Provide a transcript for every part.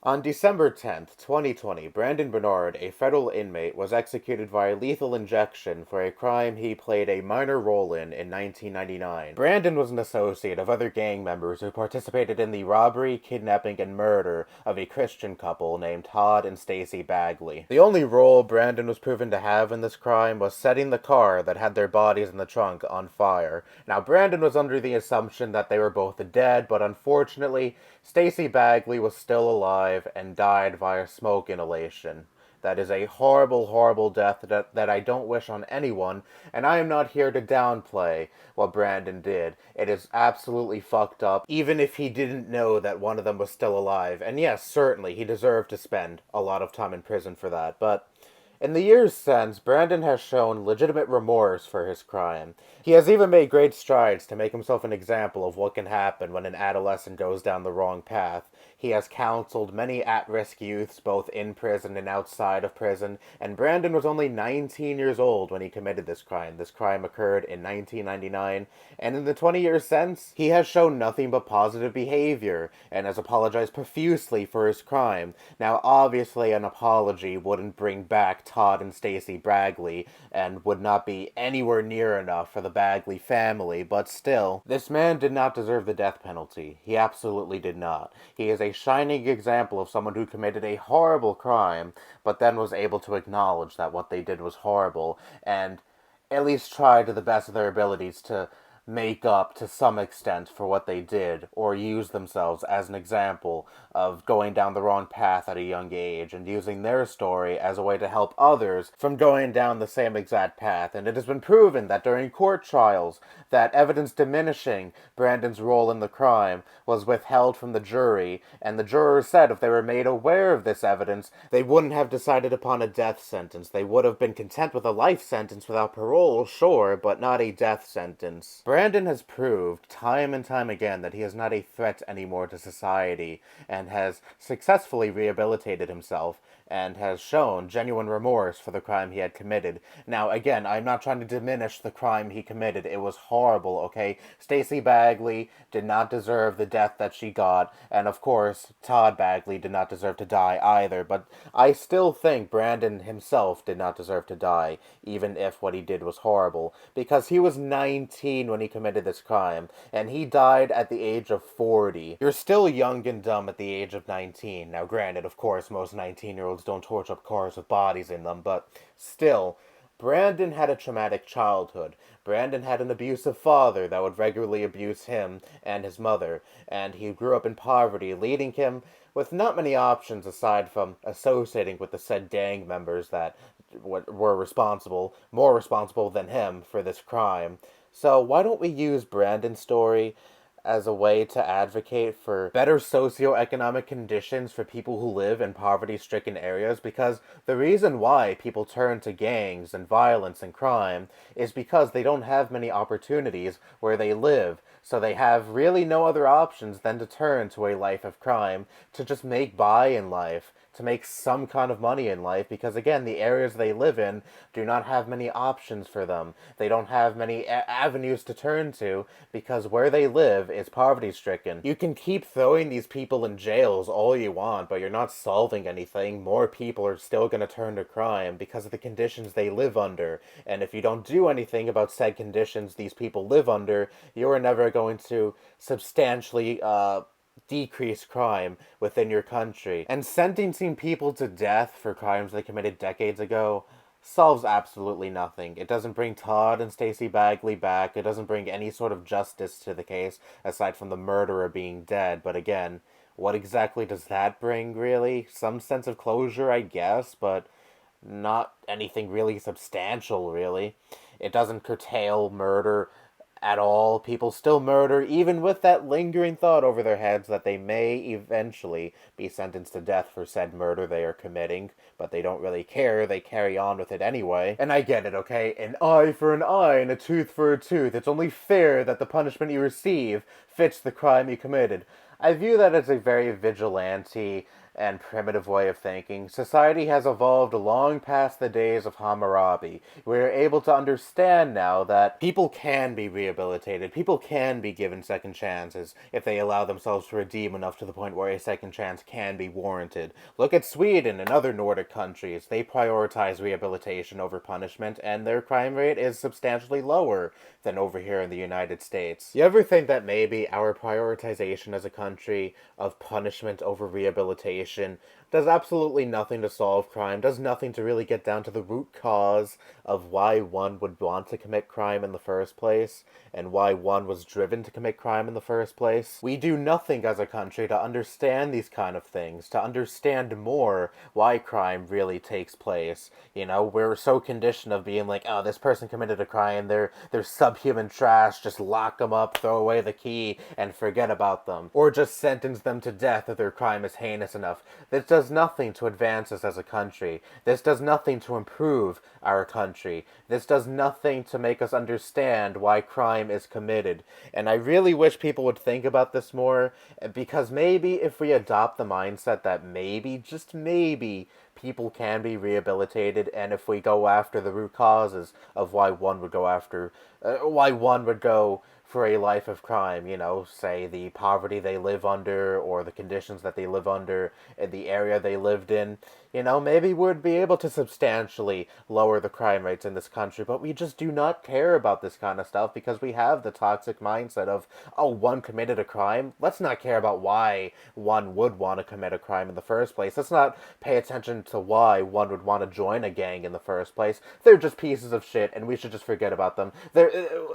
On December 10th, 2020, Brandon Bernard, a federal inmate, was executed via lethal injection for a crime he played a minor role in 1999. Brandon was an associate of other gang members who participated in the robbery, kidnapping, and murder of a Christian couple named Todd and Stacy Bagley. The only role Brandon was proven to have in this crime was setting the car that had their bodies in the trunk on fire. Now, Brandon was under the assumption that they were both dead, but unfortunately, Stacy Bagley was still alive and died via smoke inhalation. That is a horrible, horrible death that I don't wish on anyone, and I am not here to downplay what Brandon did. It is absolutely fucked up, even if he didn't know that one of them was still alive. And yes, certainly, he deserved to spend a lot of time in prison for that, but in the years since, Brandon has shown legitimate remorse for his crime. He has even made great strides to make himself an example of what can happen when an adolescent goes down the wrong path. He has counseled many at-risk youths both in prison and outside of prison, and Brandon was only 19 years old when he committed this crime. This crime occurred in 1999, and in the 20 years since, he has shown nothing but positive behavior, and has apologized profusely for his crime. Now, obviously, an apology wouldn't bring back Todd and Stacy Bagley, and would not be anywhere near enough for the Bagley family, but still, this man did not deserve the death penalty. He absolutely did not. He is a shining example of someone who committed a horrible crime, but then was able to acknowledge that what they did was horrible, and at least try to the best of their abilities to make up to some extent for what they did, or use themselves as an example of going down the wrong path at a young age, and using their story as a way to help others from going down the same exact path. And it has been proven that during court trials, that evidence diminishing Brandon's role in the crime was withheld from the jury, and the jurors said if they were made aware of this evidence, they wouldn't have decided upon a death sentence. They would have been content with a life sentence without parole, sure, but not a death sentence. Brandon has proved time and time again that he is not a threat anymore to society, and has successfully rehabilitated himself, and has shown genuine remorse for the crime he had committed. Now, again, I'm not trying to diminish the crime he committed. It was horrible, okay? Stacy Bagley did not deserve the death that she got, and of course, Todd Bagley did not deserve to die either, but I still think Brandon himself did not deserve to die, even if what he did was horrible, because he was 19 when he committed this crime, and he died at the age of 40. You're still young and dumb at the age of 19. Now, granted, of course, most 19-year-olds don't torch up cars with bodies in them, but still, Brandon had a traumatic childhood. Brandon had an abusive father that would regularly abuse him and his mother, and he grew up in poverty, leading him with not many options aside from associating with the said gang members that were responsible, more responsible than him for this crime. So why don't we use Brandon's story as a way to advocate for better socioeconomic conditions for people who live in poverty-stricken areas? Because the reason why people turn to gangs and violence and crime is because they don't have many opportunities where they live. So they have really no other options than to turn to a life of crime to just make by in life, to make some kind of money in life, because again, the areas they live in do not have many options for them. They don't have many avenues to turn to, because where they live is poverty stricken. You can keep throwing these people in jails all you want, but you're not solving anything. More people are still going to turn to crime because of the conditions they live under, and if you don't do anything about said conditions these people live under, you are never going to substantially decrease crime within your country. And sentencing people to death for crimes they committed decades ago solves absolutely nothing. It doesn't bring Todd and Stacy Bagley back. It doesn't bring any sort of justice to the case aside from the murderer being dead. But again, what exactly does that bring, really? Some sense of closure, I guess, but not anything really substantial, really. It doesn't curtail murder at all. People still murder, even with that lingering thought over their heads that they may eventually be sentenced to death for said murder they are committing, but they don't really care. They carry on with it anyway. And I get it, okay? An eye for an eye and a tooth for a tooth. It's only fair that the punishment you receive fits the crime you committed. I view that as a very vigilante and primitive way of thinking. Society has evolved long past the days of Hammurabi. We're able to understand now that people can be rehabilitated, people can be given second chances if they allow themselves to redeem enough to the point where a second chance can be warranted. Look at Sweden and other Nordic countries. They prioritize rehabilitation over punishment, and their crime rate is substantially lower than over here in the United States. You ever think that maybe our prioritization as a country of punishment over rehabilitation does absolutely nothing to solve crime, does nothing to really get down to the root cause of why one would want to commit crime in the first place, and why one was driven to commit crime in the first place? We do nothing as a country to understand these kind of things, to understand more why crime really takes place. You know, we're so conditioned of being like, oh, this person committed a crime, they're subhuman trash, just lock them up, throw away the key, and forget about them. Or just sentence them to death if their crime is heinous enough. This does nothing to advance us as a country. This does nothing to improve our country. This does nothing to make us understand why crime is committed. And I really wish people would think about this more, because maybe if we adopt the mindset that maybe, just maybe, people can be rehabilitated, and if we go after the root causes of why one would go for a life of crime, you know, say the poverty they live under, or the conditions that they live under, in the area they lived in, you know, maybe we'd be able to substantially lower the crime rates in this country, but we just do not care about this kind of stuff because we have the toxic mindset of, oh, one committed a crime, let's not care about why one would want to commit a crime in the first place. Let's not pay attention to why one would want to join a gang in the first place. They're just pieces of shit, and we should just forget about them.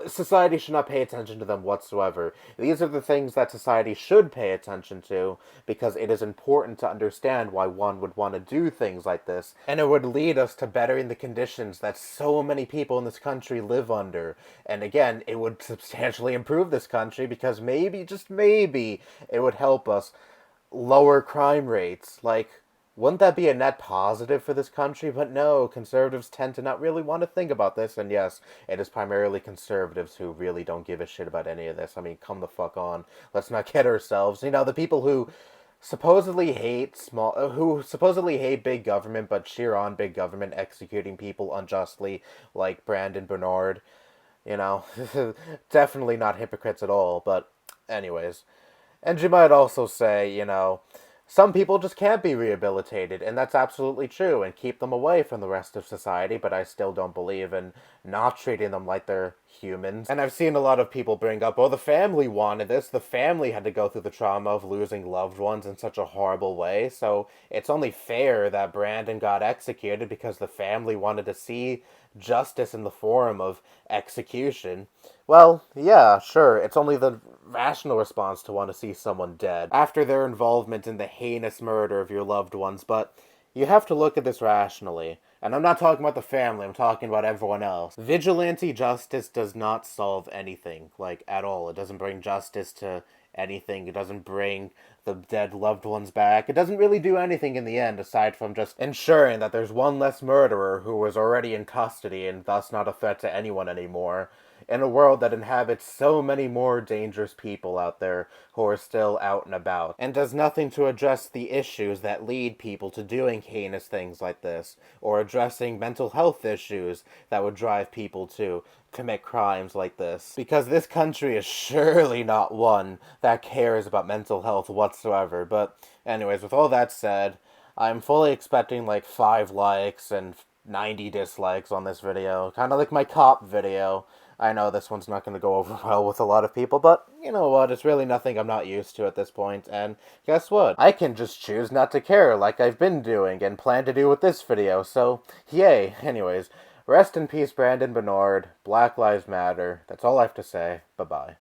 Society should not pay attention to them whatsoever. These are the things that society should pay attention to, because it is important to understand why one would want to do things like this, and it would lead us to bettering the conditions that so many people in this country live under. And again, it would substantially improve this country, because maybe, just maybe, it would help us lower crime rates. Like, wouldn't that be a net positive for this country? But no, conservatives tend to not really want to think about this, and yes, it is primarily conservatives who really don't give a shit about any of this. I mean, come the fuck on. Let's not kid ourselves. You know, the people who supposedly hate big government but cheer on big government executing people unjustly, like Brandon Bernard, you know, definitely not hypocrites at all. But anyways, and you might also say, you know, some people just can't be rehabilitated, and that's absolutely true, and keep them away from the rest of society, but I still don't believe in not treating them like they're humans. And I've seen a lot of people bring up, oh, the family wanted this, the family had to go through the trauma of losing loved ones in such a horrible way, so it's only fair that Brandon got executed because the family wanted to see justice in the form of execution. Well, yeah, sure, it's only the rational response to want to see someone dead after their involvement in the heinous murder of your loved ones, but you have to look at this rationally. And I'm not talking about the family, I'm talking about everyone else. Vigilante justice does not solve anything, like, at all. It doesn't bring justice to anything. It doesn't bring the dead loved ones back. It doesn't really do anything in the end, aside from just ensuring that there's one less murderer who was already in custody and thus not a threat to anyone anymore, in a world that inhabits so many more dangerous people out there who are still out and about, and does nothing to address the issues that lead people to doing heinous things like this, or addressing mental health issues that would drive people to commit crimes like this. Because this country is surely not one that cares about mental health whatsoever. But anyways, with all that said, I'm fully expecting like 5 likes and 90 dislikes on this video. Kind of like my cop video. I know this one's not going to go over well with a lot of people, but you know what, it's really nothing I'm not used to at this point, and guess what? I can just choose not to care like I've been doing and plan to do with this video, so yay. Anyways, rest in peace Brandon Bernard, Black Lives Matter, that's all I have to say, bye-bye.